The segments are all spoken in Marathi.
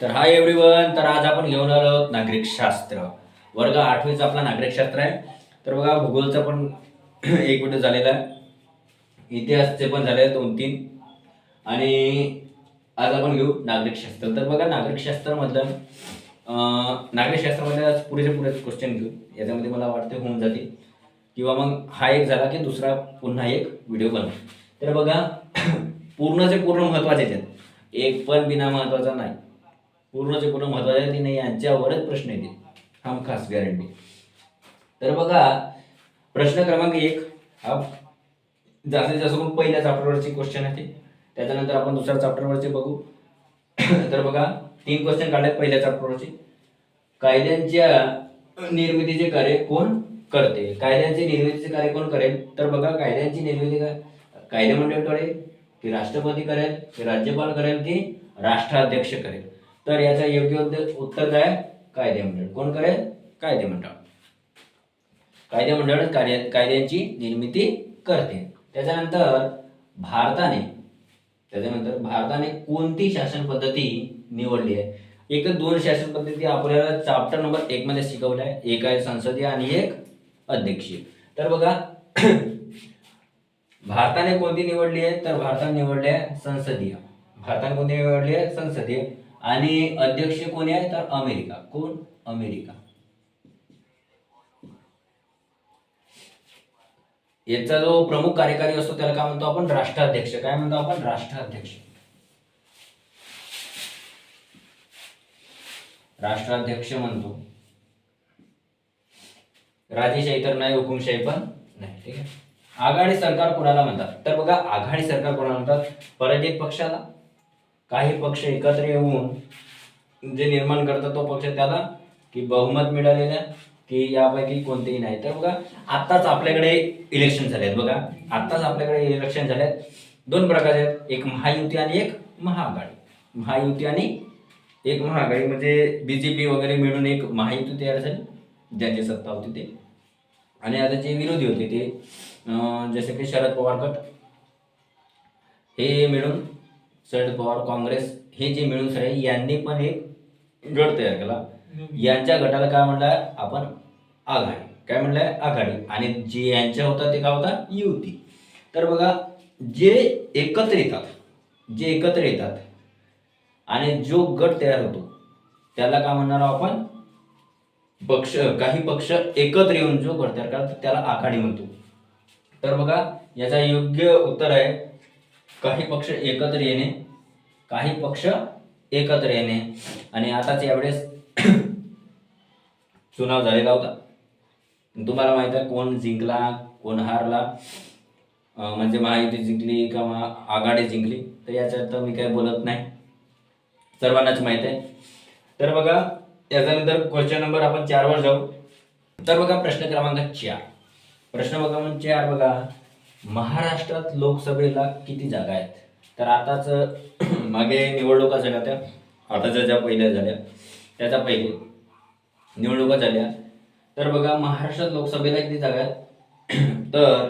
तर हाय एव्हरीवन. तर आज आपण घेऊन आलो आहोत नागरिकशास्त्र. वर्ग 8वीचा आपला नागरिकशास्त्र आहे. तर बघा, भूगोलचा पण एक व्हिडिओ झालेला आहे, इतिहासचे पण झाले 2-3, आणि आज आपण घेऊ नागरिकशास्त्र. तर बघा, नागरिकशास्त्रामध्ये आज पुरेसे क्वेश्चन घेऊ. याच्यामध्ये मला वाटते होऊन जातील, किंवा मग हा एक झाला की दुसरा पुन्हा एक व्हिडिओ बनवू. तर बघा, पूर्णचे पूर्ण महत्वाचे आहेत, एक पण बिना महत्वाचा नाही. पूर्णचे पूर्ण महत्वाचे की नाही यांच्यावरच प्रश्न येतील, हमखास गॅरंटी. तर बघा, प्रश्न क्रमांक 1 हा जास्तीत जास्त करून पहिल्या चॅप्टरवरची क्वेश्चन आहे. त्याच्यानंतर आपण दुसऱ्या चॅप्टरवरचे बघू. तर बघा, 3 क्वेश्चन काढले पहिल्या चॅप्टरवरचे. कायद्यांच्या निर्मितीचे कार्य कोण करते? कायद्यांचे निर्मितीचे कार्य कोण करेल? तर बघा, कायद्यांची निर्मिती कायदेमंडळ करेल, की राष्ट्रपती करेल, की राज्यपाल करेल, की राष्ट्राध्यक्ष करेल? तर याचा योग्य उत्तर काय? कायदेमंडळ. कोण करेल? कायदेमंडळ. कायदेमंडळ कायद्यांची निर्मिती करते. त्याच्यानंतर भारताने कोणती शासन पद्धती निवडली आहे? एक 2 शासन पद्धती आपल्याला चॅप्टर नंबर 1 मध्ये शिकवल्या आहे. एक आहे संसदीय आणि एक अध्यक्षीय. तर बघा, भारताने कोणती निवडली आहे? तर भारताने निवडली आहे संसदीय. भारताने कोणती निवडली आहे? संसदीय. आणि अध्यक्ष कोणी आहे? तर अमेरिका. कोण? अमेरिका. याचा जो प्रमुख कार्यकारी असतो त्याला काय म्हणतो आपण? राष्ट्राध्यक्ष. काय म्हणतो आपण? राष्ट्राध्यक्ष. राष्ट्राध्यक्ष म्हणतो. राजेशाही तर नाही, हुकुमशाही पण नाही. ठीक आहे. आघाडी सरकार कोणाला म्हणतात? तर बघा, आघाडी सरकार कोणाला म्हणतात? पराजित पक्षाला. काही पक्ष एकत्र येऊन जे निर्माण करतात तो पक्ष त्याला, की बहुमत मिळालेल्या, की यापैकी कोणतेही नाही. तर बघा, आत्ताच आपल्याकडे इलेक्शन झाले आहेत. बघा, आत्ताच आपल्याकडे इलेक्शन झाले आहेत. 2 प्रकारचे आहेत, एक महायुती आणि एक महाआघाडी. महायुती आणि एक महाआघाडी म्हणजे बीजेपी वगैरे मिळून एक महायुती तयार झाली, ज्यांची सत्ता होती ते. आणि आता जे विरोधी होते ते जसे की शरद पवार गट, हे मिळून, शरद पवार, काँग्रेस, हे जे मिळून सगळे यांनी पण एक गट तयार केला. यांच्या गटाला काय म्हणलं आपण? आघाडी. काय म्हणलंय? आघाडी. आणि जे यांच्या होता ते काय होता? युती. तर बघा, जे एकत्र येतात आणि जो गट तयार होतो त्याला काय म्हणणार आपण? पक्ष. काही पक्ष एकत्र येऊन जो गट तयार करतात त्याला आघाडी म्हणतो. तर बघा, याचा योग्य उत्तर आहे काही पक्ष एकत्र येणे. काही पक्ष एकत्र येणे. आणि आताच यावेळेस चुनाव झालेला होता. तुम्हाला माहित आहे कोण जिंकला, कोण हारला, म्हणजे महायुती जिंकली किंवा आघाडी जिंकली. तर याच्यात मी काही बोलत नाही, सर्वांनाच माहित आहे. तर बघा, याच्यानंतर क्वेश्चन नंबर आपण 4 वर जाऊ. तर बघा, प्रश्न क्रमांक 4. प्रश्न क्रमांक 4 बघा, महाराष्ट्रात लोकसभेला किती जागा आहेत? तर आताच मागे निवडणुका झाल्या त्या, आताच्या ज्या पहिल्या झाल्या त्याच्या पहिले निवडणुका झाल्या. तर बघा, महाराष्ट्रात लोकसभेला किती जागा आहेत? तर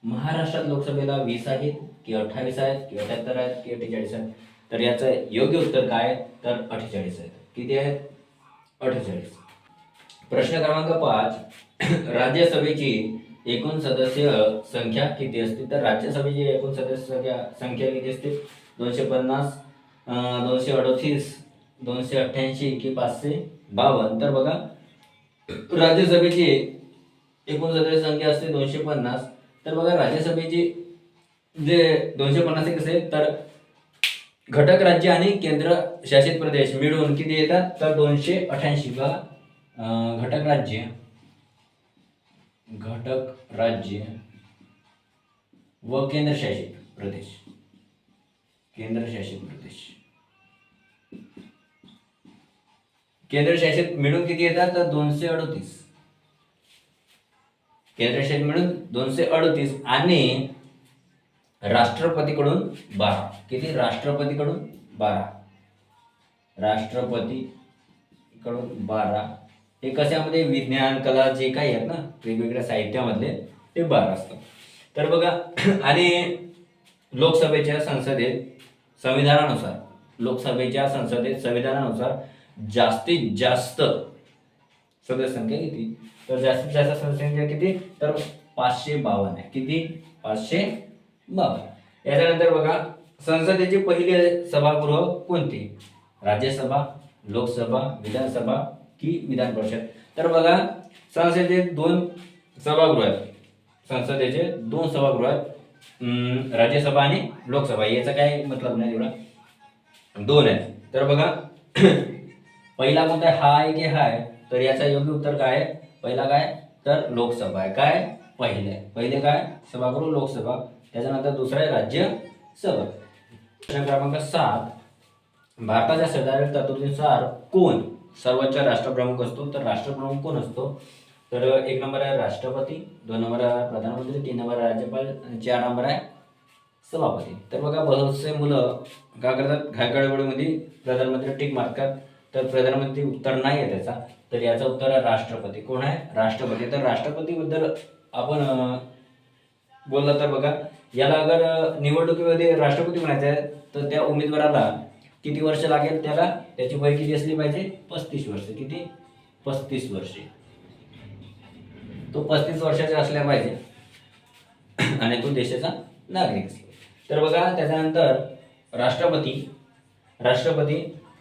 महाराष्ट्रात लोकसभेला 20 आहेत, की 28 आहेत, की 78 आहेत, की 48 आहेत? तर याचं योग्य उत्तर काय? तर 48 आहेत. किती आहेत? 48. प्रश्न क्रमांक 5. राज्यसभेची एकूण सदस्य संख्या किती असते? तर राज्यसभेची एकूण सदस्य संख्या किती असते? 250, 238, 288 की 552? तर बघा, राज्यसभेची एकूण सदस्य संख्या असते 250. तर बघा, राज्यसभेची जे 250 कसे, तर घटक राज्य आणि केंद्र शासित प्रदेश मिळून किती येतात? तर 288. घटक राज्य व केंद्रशासित प्रदेश. केंद्रशासित मिळून किती येतात? तर 238. केंद्रशासित मिळून 238. आणि राष्ट्रपतीकडून 12. किती? राष्ट्रपतीकडून 12. राष्ट्रपतीकडून 12. हे कशामध्ये? विज्ञान, कला, जे काही आहेत ना वेगवेगळ्या साहित्यामधले, ते 12 असतात. तर बघा, आणि लोकसभेच्या संसदेत संविधानानुसार लोकसभेच्या संसदेत संविधानानुसार जास्तीत जास्त सदस्य संख्या किती? तर जास्तीत जास्त सदस्य संख्या किती? तर 552 आहे. किती? 552. याच्यानंतर बघा, संसदेचे पहिले सभागृह कोणते? राज्यसभा, लोकसभा, विधानसभा की विधान परिषद? तर बघा, संसदेचे 2 सभागृह आहेत. संसदेचे 2 सभागृह आहेत, राज्यसभा आणि लोकसभा. याचा काय मतलब नाही एवढा, 2 आहेत. तर बघा पहिला कोणता आहे, हा आहे की हा आहे? तर याचा योग्य उत्तर काय आहे? पहिला काय? तर लोकसभा आहे. काय? पहिले काय? सभागृह लोकसभा, त्याच्यानंतर दुसरा आहे राज्यसभा. प्रश्न क्रमांक 7, भारताच्या सैद्धांतिक तरतुदीनुसार कोण सर्वोच्च राष्ट्रप्रमुख असतो? तर राष्ट्रप्रमुख कोण असतो? तर 1 नंबर आहे राष्ट्रपती, 2 नंबर आहे प्रधानमंत्री, 3 नंबर आहे राज्यपाल आणि 4 नंबर आहे सभापती. तर बघा, बहुतेक मुलं काय करतात, घायगडबडीमध्ये प्रधानमंत्री टिक मारतात. तर प्रधानमंत्री उत्तर नाही आहे त्याचा, तर याचं उत्तर आहे राष्ट्रपती. कोण आहे? राष्ट्रपती. तर राष्ट्रपतीबद्दल आपण बोललं तर बघा, याला अगर निवडणुकीमध्ये राष्ट्रपती बनायचं आहे तर त्या उमेदवाराला किती वर्ष लागेल? त्याची वय किती असली पाहिजे? 35 वर्ष. किती? 35 वर्षे. तो 35 वर्षाचा असल्या पाहिजे आणि तो देशाचा नागरिक असतो. तर बघा, त्याच्यानंतर राष्ट्रपती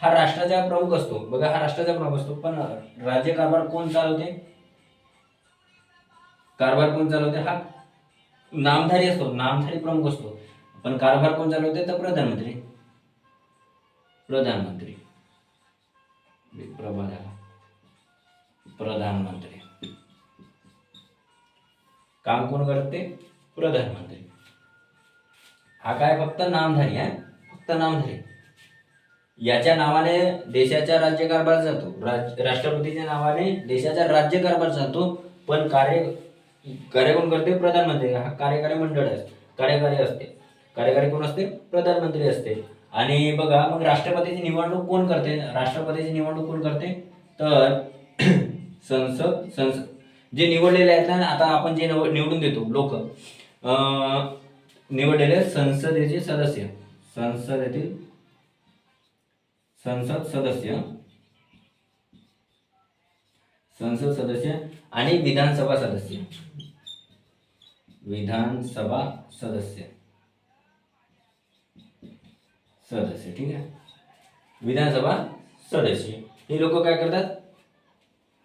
हा राष्ट्राचा प्रमुख असतो. बघा, हा राष्ट्राचा प्रमुख असतो, पण राज्यकारभार कोण चालवते? हा नामधारी असतो, नामधारी प्रमुख असतो, पण कारभार कोण चालवते? तर प्रधानमंत्री. काम कोण करते? प्रधानमंत्री. हा काय? फक्त नामधारी आहे, फक्त नामधारी. याच्या नावाने देशाचा राज्यकारभार जातो, राष्ट्रपतीच्या नावाने देशाचा राज्यकारभार चालतो, पण कार्य कोण करते? प्रधानमंत्री. हा कार्यकारी मंडळ आहे, कार्यकारी कोण असते? प्रधानमंत्री असते. आणि बघा, मग राष्ट्रपतीची निवडणूक कोण करते? तर संसद जे निवडलेले आहेत ना, आता आपण जे निवडून देतो लोक, निवडलेले संसदेचे सदस्य, संसद सदस्य आणि विधानसभा सदस्य, ठीक आहे. विधानसभा सदस्य हे लोक काय करतात?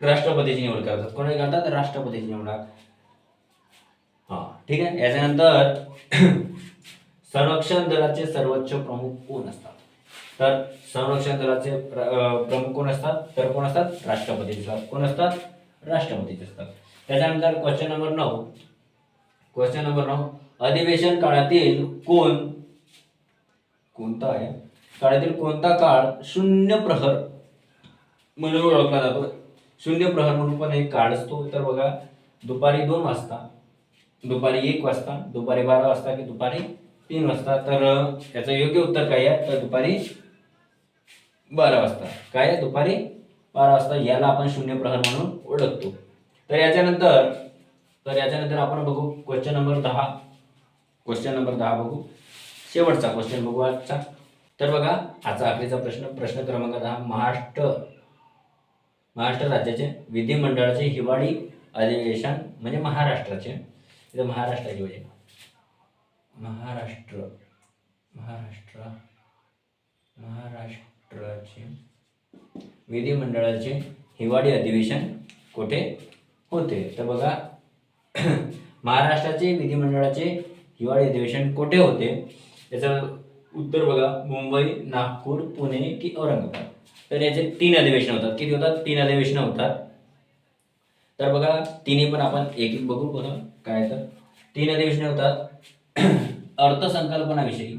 राष्ट्रपतीची निवड करतात. कोणी करतात? राष्ट्रपतीची निवड. ठीक आहे. याच्यानंतर संरक्षण दलाचे सर्वोच्च प्रमुख कोण असतात? तर संरक्षण दलाचे प्रमुख कोण असतात? तर कोण असतात? राष्ट्रपती असतात. कोण असतात? राष्ट्रपतीचे असतात. त्याच्यानंतर क्वेश्चन नंबर 9, अधिवेशन काळातील कोणता काळ शून्य प्रहर म्हणून ओळखला जातो? शून्य प्रहर म्हणून पण एक काळ असतो. तर बघा, दुपारी 2 वाजता, दुपारी 1 वाजता, दुपारी 12 वाजता की दुपारी 3 वाजता? तर याचं योग्य उत्तर काय आहे? तर दुपारी 12 वाजता. काय आहे? दुपारी 12 वाजता. याला आपण शून्य प्रहर म्हणून ओळखतो. तर याच्यानंतर आपण बघू क्वेश्चन नंबर 10 बघू. शेवटचा क्वेश्चन बघू आजचा. तर बघा, आजचा आखरीचा प्रश्न क्रमांक 10, महाराष्ट्र राज्याचे विधिमंडळाचे हिवाळी अधिवेशन म्हणजे महाराष्ट्राचे विधिमंडळाचे हिवाळी अधिवेशन कुठे होते? तर बघा, महाराष्ट्राचे विधिमंडळाचे हिवाळी अधिवेशन कुठे होते? याचं उत्तर बघा, मुंबई, नागपूर, पुणे की औरंगाबाद? तर याचे 3 अधिवेशन होतात. किती होतात? 3 अधिवेशन होतात. तर बघा, तिन्ही पण आपण एक बघू. बघा काय, तर 3 अधिवेशन होतात. अर्थसंकल्पनाविषयी,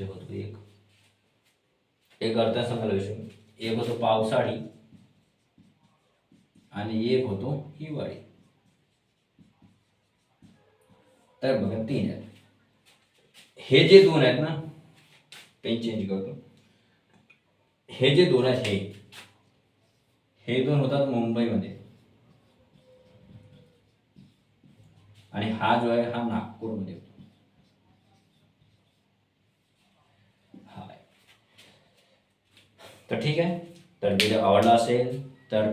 होतो एक अर्थसंकल्पनाविषयी. एक होतो पावसाळी आणि एक होतो हिवाळी. तर बघा, 3 आहेत. हे जे 2 आहेत ना, पेन चेंज करतो. हे जे 2 आहेत, हे 2 होतात मुंबईमध्ये. आणि हा जो आहे हा नागपूरमध्ये होतो. हा आहे. तर ठीक आहे. तर व्हिडिओ आवडला असेल तर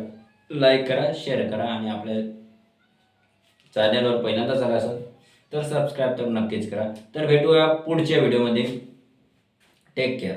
लाईक करा, शेअर करा आणि आपल्या चॅनलवर पहिल्यांदा झाला असेल तर सबस्क्राईब तर नक्कीच करा. तर भेटूया पुढच्या व्हिडिओमध्ये. Take care.